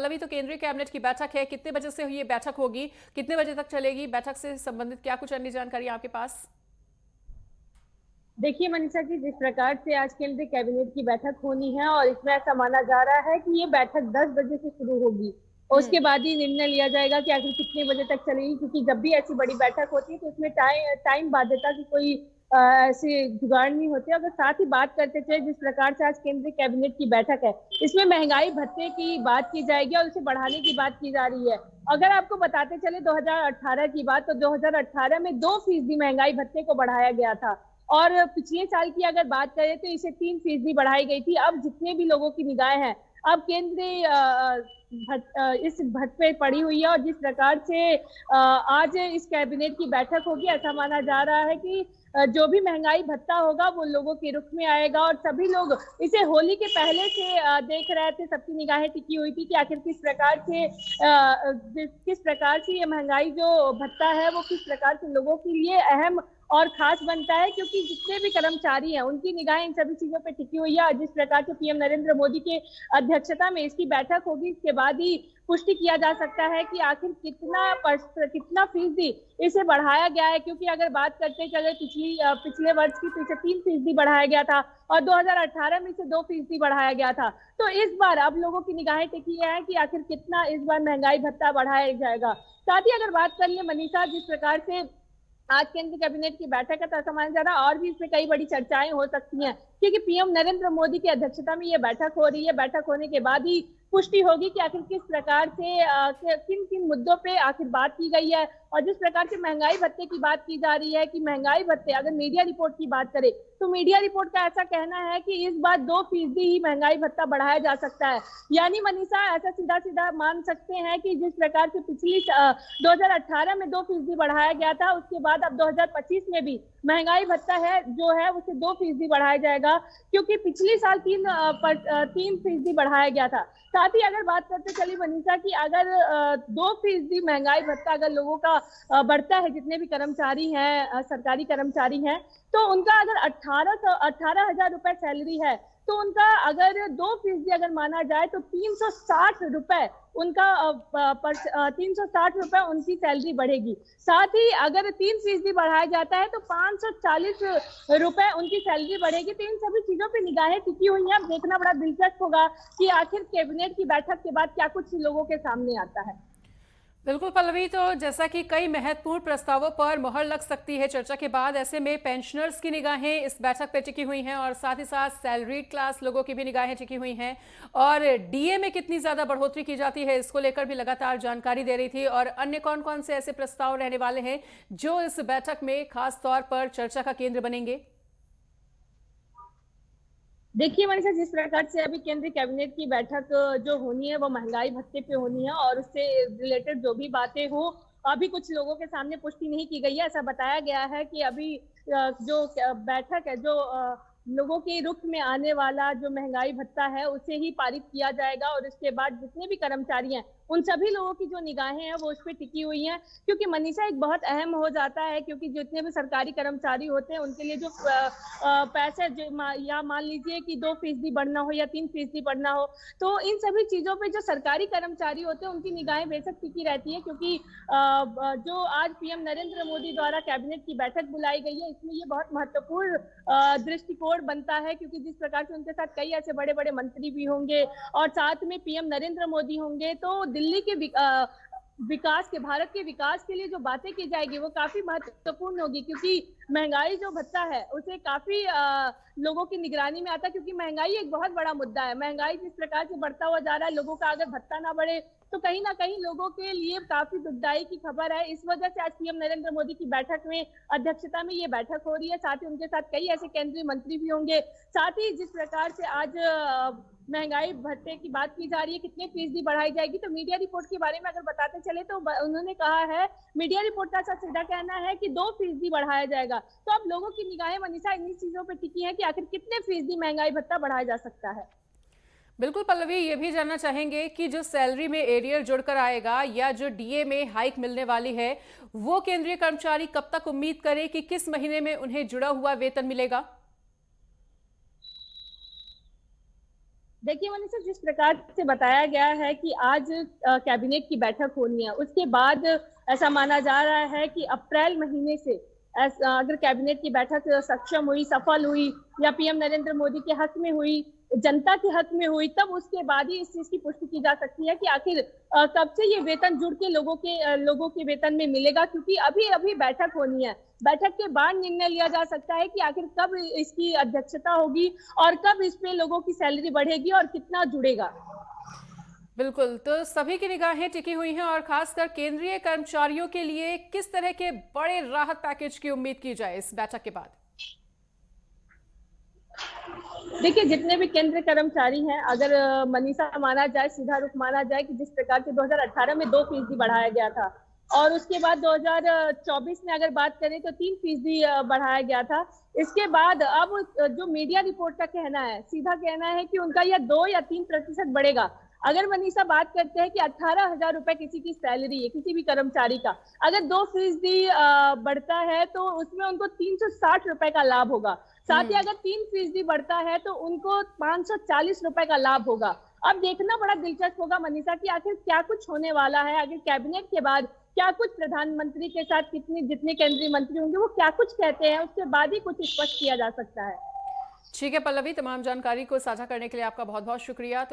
अभी तो केंद्रीय कैबिनेट की बैठक है, कितने बजे से ये बैठक होगी, कितने बजे तक चलेगी? बैठक से संबंधित क्या कुछ अन्य जानकारी है आपके पास? देखिए मनीषा जी, जिस प्रकार से आज केंद्रीय कैबिनेट की बैठक होनी है और इसमें ऐसा माना जा रहा है कि ये बैठक 10 बजे से शुरू होगी और हम्म। उसके बाद ही निर्णय लिया जाएगा कि आखिर कितने बजे तक चलेगी, क्योंकि जब भी ऐसी बड़ी बैठक होती है तो उसमें टाइम बाध्यता की कोई ऐसी जुगाड़ नहीं होती। अगर साथ ही बात करते थे जिस प्रकार से आज केंद्रीय कैबिनेट की बैठक है, इसमें महंगाई भत्ते की बात की जाएगी और उसे बढ़ाने की बात की जा रही है। अगर आपको बताते चले 2018 की बात, तो 2018 में 2% महंगाई भत्ते को बढ़ाया गया था और पिछले साल की अगर बात करें तो इसे 3% बढ़ाई गई थी। अब जितने भी लोगों की निगाहें हैं, अब केंद्रीय इस भत्ते पे पड़ी हुई है और जिस प्रकार से आज इस कैबिनेट की बैठक होगी, ऐसा माना जा रहा है कि जो भी महंगाई भत्ता होगा वो लोगों के रुख में आएगा और सभी लोग इसे होली के पहले से देख रहे थे। सबकी निगाहें टिकी हुई थी कि आखिर किस प्रकार से ये महंगाई जो भत्ता है वो किस प्रकार से लोगों के लिए अहम और खास बनता है, क्योंकि जितने भी कर्मचारी हैं उनकी निगाहें इन सभी चीजों पे टिकी हुई है। जिस प्रकार से पीएम नरेंद्र मोदी के अध्यक्षता में इसकी बैठक होगी, इसके बाद ही पुष्टि किया जा सकता है कि आखिर कितना फीसदी इसे बढ़ाया गया है। क्योंकि अगर बात करते चले पिछले वर्ष की, तो इसे 3% बढ़ाया गया था और 2018 में इसे 2% बढ़ाया गया था। तो इस बार अब लोगों की निगाहें टिकी है कि आखिर कितना इस बार महंगाई भत्ता बढ़ाया जाएगा। साथ ही अगर बात कर ले मनीषा, जिस प्रकार से आज केंद्रीय कैबिनेट की बैठक है, तो ऐसा माना जा रहा है और भी इसमें कई बड़ी चर्चाएं हो सकती हैं, क्योंकि पीएम नरेंद्र मोदी की अध्यक्षता में ये बैठक हो रही है। बैठक होने के बाद ही पुष्टि होगी कि आखिर किस प्रकार से किन किन मुद्दों पे आखिर बात की गई है। और जिस प्रकार से महंगाई भत्ते की बात की जा रही है कि महंगाई भत्ते, अगर मीडिया रिपोर्ट की बात करें तो मीडिया रिपोर्ट का ऐसा कहना है कि इस बार 2% ही महंगाई भत्ता बढ़ाया जा सकता है। यानी मनीषा, ऐसा सीधा सीधा मान सकते हैं कि जिस प्रकार से 2018 में 2% बढ़ाया गया था, उसके बाद अब 2025 में भी महंगाई भत्ता है जो है उसे 2% बढ़ाया जाएगा, क्योंकि पिछले साल 3% बढ़ाया गया था। साथ ही अगर बात करते चली मनीषा की, अगर 2% महंगाई भत्ता अगर लोगों का बढ़ता है, जितने भी कर्मचारी हैं सरकारी कर्मचारी हैं, तो उनका अगर 18,000 रुपए सैलरी है, तो उनका अगर 2% अगर माना जाए तो 360 रुपए उनका 360 रुपए उनकी सैलरी बढ़ेगी। साथ ही अगर 3% बढ़ाया जाता है तो 540 रुपए उनकी सैलरी बढ़ेगी। तो इन सभी चीजों पे निगाहें टिकी हुई हैं। अब देखना बड़ा दिलचस्प होगा कि आखिर कैबिनेट की बैठक के बाद क्या कुछ लोगों के सामने आता है। बिल्कुल पल्लवी, तो जैसा कि कई महत्वपूर्ण प्रस्तावों पर मोहर लग सकती है चर्चा के बाद, ऐसे में पेंशनर्स की निगाहें इस बैठक पर टिकी हुई हैं और साथ ही साथ सैलरीड क्लास लोगों की भी निगाहें टिकी हुई हैं। और डीए में कितनी ज़्यादा बढ़ोतरी की जाती है, इसको लेकर भी लगातार जानकारी दे रही थी। और अन्य कौन कौन से ऐसे प्रस्ताव रहने वाले हैं जो इस बैठक में खास तौर पर चर्चा का केंद्र बनेंगे? देखिए मनीषा, जिस प्रकार से अभी केंद्रीय कैबिनेट की बैठक जो होनी है वो महंगाई भत्ते पे होनी है और उससे रिलेटेड जो भी बातें हो, अभी कुछ लोगों के सामने पुष्टि नहीं की गई है। ऐसा बताया गया है कि अभी जो बैठक है, जो लोगों के रुख में आने वाला जो महंगाई भत्ता है उसे ही पारित किया जाएगा और इसके बाद जितने भी कर्मचारी हैं उन सभी लोगों की जो निगाहें हैं वो उस पर टिकी हुई हैं। क्योंकि मनीषा एक बहुत अहम हो जाता है, क्योंकि जितने भी सरकारी कर्मचारी होते हैं उनके लिए जो पैसे या मान लीजिए कि 2% बढ़ना हो या 3% बढ़ना हो, तो इन सभी चीजों पे जो सरकारी कर्मचारी होते हैं उनकी निगाहें बेशक टिकी रहती है। क्योंकि जो आज पीएम नरेंद्र मोदी द्वारा कैबिनेट की बैठक बुलाई गई है, इसमें ये बहुत महत्वपूर्ण दृष्टिकोण बनता है, क्योंकि जिस प्रकार से उनके साथ कई ऐसे बड़े बड़े मंत्री भी होंगे और साथ में पीएम नरेंद्र मोदी होंगे, तो दिल्ली के विकास के, भारत के विकास के लिए जो बातें की जाएगी वो काफी महत्वपूर्ण होगी। क्योंकि महंगाई जो भत्ता है उसे काफी लोगों की निगरानी में आता है, क्योंकि महंगाई एक बहुत बड़ा मुद्दा है। महंगाई जिस प्रकार से बढ़ता हुआ जा रहा है, लोगों का अगर भत्ता ना बढ़े तो कहीं ना कहीं लोगों के लिए काफी दुखदाई की खबर है। इस वजह से आज पीएम नरेंद्र मोदी की बैठक में, अध्यक्षता में ये बैठक हो रही है। साथ ही उनके साथ कई ऐसे केंद्रीय मंत्री भी होंगे। साथ ही जिस प्रकार से आज महंगाई भत्ते की बात की जा रही है, कितने फीसदी बढ़ाई जाएगी, तो मीडिया रिपोर्ट के बारे में अगर बताते चले तो उन्होंने कहा है, मीडिया रिपोर्ट का सीधा कहना है कि 2% बढ़ाया जाएगा। तो अब लोगों की निगाहें मनीषा इन्हीं चीजों पर टिकी है कि आखिर कितने फीसदी महंगाई भत्ता बढ़ाया जा सकता है। बिल्कुल पल्लवी, ये भी जानना चाहेंगे कि जो सैलरी में एरियर जुड़कर आएगा या जो डीए में हाइक मिलने वाली है, वो केंद्रीय कर्मचारी कब तक उम्मीद करें कि किस महीने में उन्हें जुड़ा हुआ वेतन मिलेगा? देखिए मनीषा, जिस प्रकार से बताया गया है कि आज कैबिनेट की बैठक होनी है, उसके बाद ऐसा माना जा रहा है कि अप्रैल महीने से अगर कैबिनेट की बैठक सक्षम हुई, सफल हुई या पीएम नरेंद्र मोदी के हक में हुई, जनता के हक में हुई, तब उसके बाद ही इस चीज की पुष्टि की जा सकती है कि आखिर कब से ये वेतन जुड़ के लोगों के वेतन में मिलेगा, क्योंकि अभी अभी बैठक होनी है। बैठक के बाद निर्णय लिया जा सकता है कि आखिर कब इसकी अध्यक्षता होगी और कब इस पे लोगों की सैलरी बढ़ेगी और कितना जुड़ेगा। बिल्कुल, तो सभी की निगाहें टिकी हुई हैं और खासकर केंद्रीय कर्मचारियों के लिए किस तरह के बड़े राहत पैकेज की उम्मीद की जाए इस बैठक के बाद? देखिए, जितने भी केंद्र कर्मचारी हैं, अगर मनीषा माना जाए, सीधा रुख माना जाए कि जिस प्रकार से 2018 में 2% बढ़ाया गया था और उसके बाद 2024 में अगर बात करें तो 3% बढ़ाया गया था। इसके बाद अब जो मीडिया रिपोर्ट का कहना है, सीधा कहना है कि उनका यह 2 या 3% बढ़ेगा। अगर मनीषा बात करते हैं कि 18,000 रुपए किसी की सैलरी है, किसी भी कर्मचारी का, अगर 2% बढ़ता है तो उसमें उनको 360 रुपए का लाभ होगा। साथ ही अगर 3% बढ़ता है तो उनको 540 रुपए का लाभ होगा। अब देखना बड़ा दिलचस्प होगा मनीषा कि आखिर क्या कुछ होने वाला है, आखिर कैबिनेट के बाद क्या कुछ प्रधानमंत्री के साथ कितने जितने केंद्रीय मंत्री होंगे वो क्या कुछ कहते हैं, उसके बाद ही कुछ स्पष्ट किया जा सकता है। ठीक है पल्लवी, तमाम जानकारी को साझा करने के लिए आपका बहुत बहुत शुक्रिया। तो